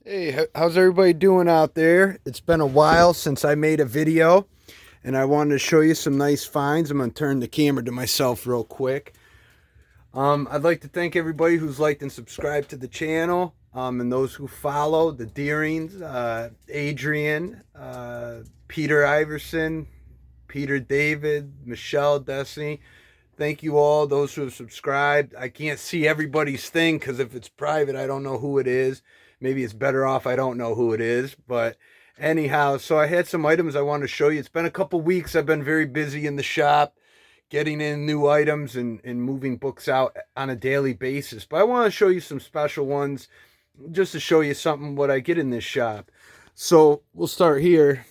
Hey, how's everybody doing out there? It's been a while since I made a video and I wanted to show you some nice finds. I'm going to turn the camera to myself real quick. I'd like to thank everybody who's liked and subscribed to the channel, and those who follow, the Deerings, Adrian, Peter Iverson, Peter David, Michelle Destiny. Thank you all, those who have subscribed. I can't see everybody's thing because if it's private, I don't know who it is. Maybe it's better off I don't know who it is. But anyhow, so I had some items I want to show you. It's been a couple weeks. I've been very busy in the shop, getting in new items and moving books out on a daily basis. But I want to show you some special ones just to show you something what I get in this shop. So we'll start here.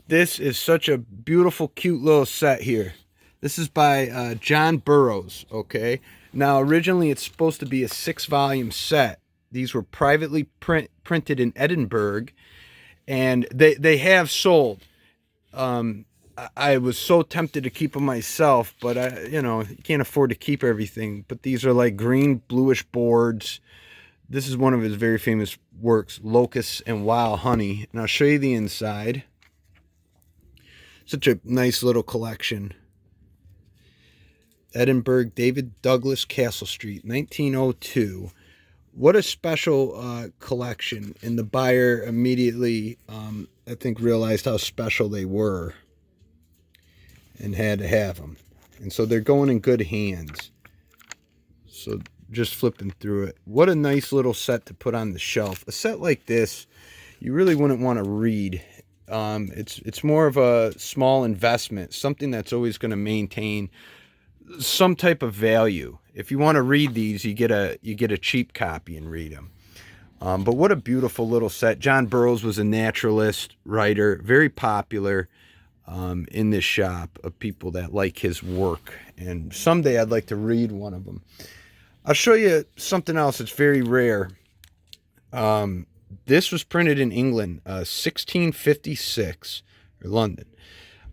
This is such a beautiful, cute little set here. This is by John Burroughs, okay? Now, originally it's supposed to be a 6-volume set. These were privately printed in Edinburgh, and they have sold. I was so tempted to keep them myself, but you can't afford to keep everything. But these are like green, bluish boards. This is one of his very famous works, Locusts and Wild Honey. And I'll show you the inside. Such a nice little collection. Edinburgh, David Douglas, Castle Street, 1902. What a special collection. And the buyer immediately, I think, realized how special they were and had to have them. And so they're going in good hands. So just flipping through it. What a nice little set to put on the shelf. A set like this, you really wouldn't want to read. It's more of a small investment, something that's always going to maintain some type of value. If you want to read these, you get a cheap copy and read them. But what a beautiful little set. John Burroughs was a naturalist, writer, very popular in this shop of people that like his work. And someday I'd like to read one of them. I'll show you something else that's very rare. This was printed in England, 1656, or London.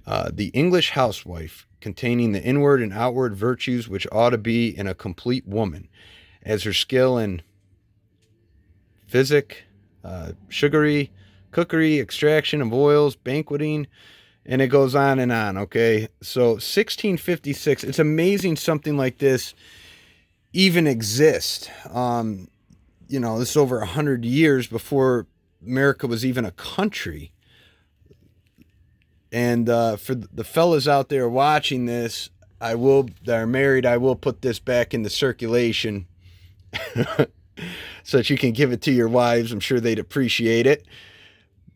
The English Housewife, containing the inward and outward virtues which ought to be in a complete woman, as her skill in physic, sugary, cookery, extraction of oils, banqueting, and it goes on and on, okay? So 1656, it's amazing something like this even exists. This is over 100 years before America was even a country. And for the fellas out there watching this, that are married, I will put this back into circulation so that you can give it to your wives. I'm sure they'd appreciate it.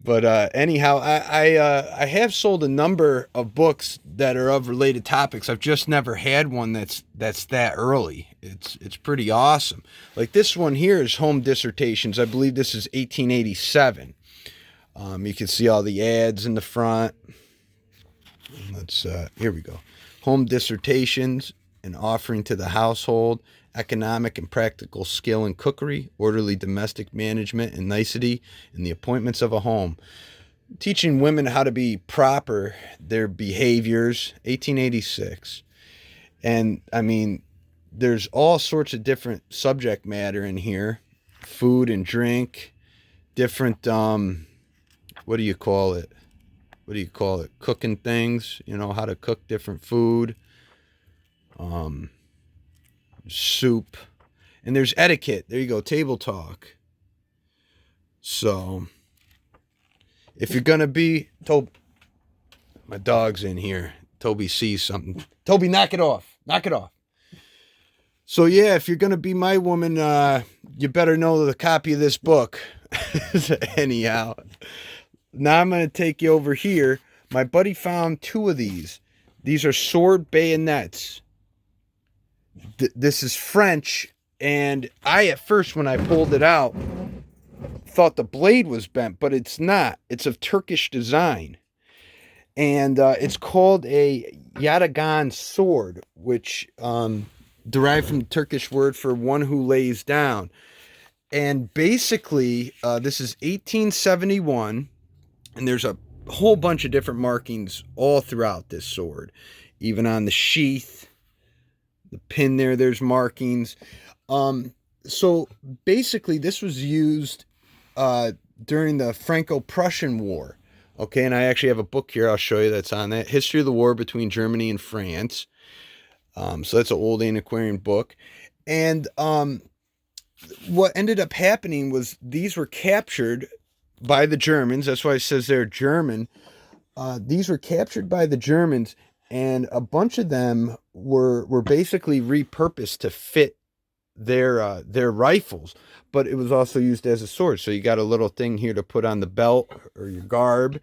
But anyhow, I have sold a number of books that are of related topics. I've just never had one that's that early. It's pretty awesome. Like this one here is Home Dissertations. I believe this is 1887. You can see all the ads in the front. Here we go. Home Dissertations, an offering to the household, economic and practical skill in cookery, orderly domestic management, and nicety in the appointments of a home. Teaching women how to be proper, their behaviors, 1886. And, I mean, there's all sorts of different subject matter in here. Food and drink, different, what do you call it? Cooking things, how to cook different food. Soup. And there's etiquette. There you go, table talk. So, if you're going to be... my dog's in here. Toby sees something. Toby, knock it off. Knock it off. So, yeah, if you're going to be my woman, you better know the copy of this book. Anyhow, now I'm going to take you over here. My buddy found 2 of these. These are sword bayonets. This is French, and I, at first, when I pulled it out, thought the blade was bent, but it's not. It's of Turkish design. And it's called a yatagan sword, which derived from the Turkish word for one who lays down. And basically, this is 1871, and there's a whole bunch of different markings all throughout this sword. Even on the sheath, the pin there's markings. So basically, this was used during the Franco-Prussian War. Okay, and I actually have a book here I'll show you that's on that. History of the War Between Germany and France. So that's an old antiquarian book. And what ended up happening was these were captured by the Germans. That's why it says they're German. These were captured by the Germans, and a bunch of them were basically repurposed to fit their rifles, but it was also used as a sword. So you got a little thing here to put on the belt or your garb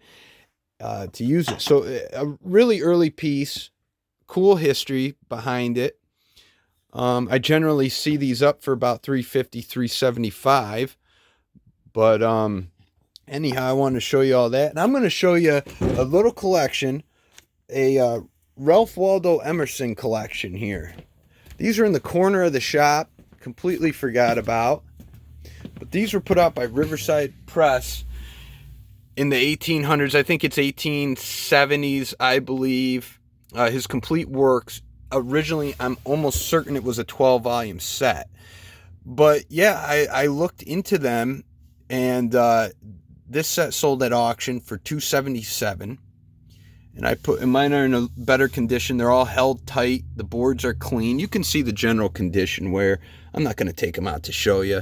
to use it. So a really early piece, cool history behind it. I generally see these up for about $350, $375, but anyhow, I wanted to show you all that, and I'm going to show you a little collection, a Ralph Waldo Emerson collection here. These are in the corner of the shop, completely forgot about, but these were put out by Riverside Press in the 1800s. I think it's 1870s, I believe. His complete works. Originally, I'm almost certain it was a 12-volume set. But yeah, I looked into them, and this set sold at auction for $277. And mine are in a better condition. They're all held tight. The boards are clean. You can see the general condition where I'm not going to take them out to show you.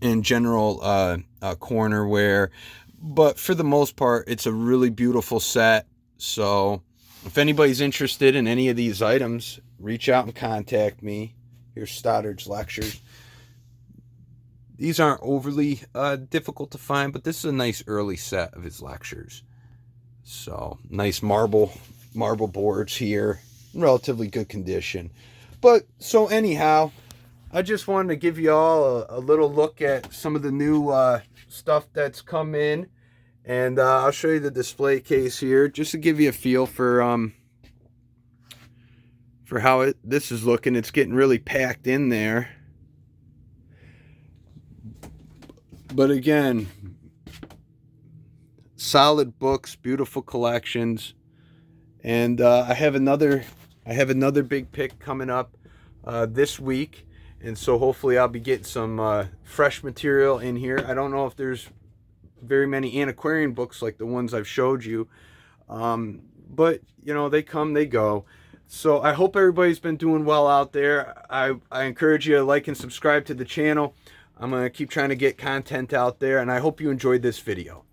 In general corner wear. But for the most part, it's a really beautiful set. So if anybody's interested in any of these items, reach out and contact me. Here's Stoddard's lectures. These aren't overly difficult to find, but this is a nice early set of his lectures. So nice marble boards here, relatively good condition. But so anyhow, I just wanted to give you all a little look at some of the new stuff that's come in. And I'll show you the display case here, just to give you a feel for how this is looking. It's getting really packed in there. But again, solid books, beautiful collections. And I have another big pick coming up this week. And so hopefully I'll be getting some fresh material in here. I don't know if there's very many antiquarian books like the ones I've showed you. But, you know, they come, they go. So I hope everybody's been doing well out there. I encourage you to like and subscribe to the channel. I'm going to keep trying to get content out there, and I hope you enjoyed this video.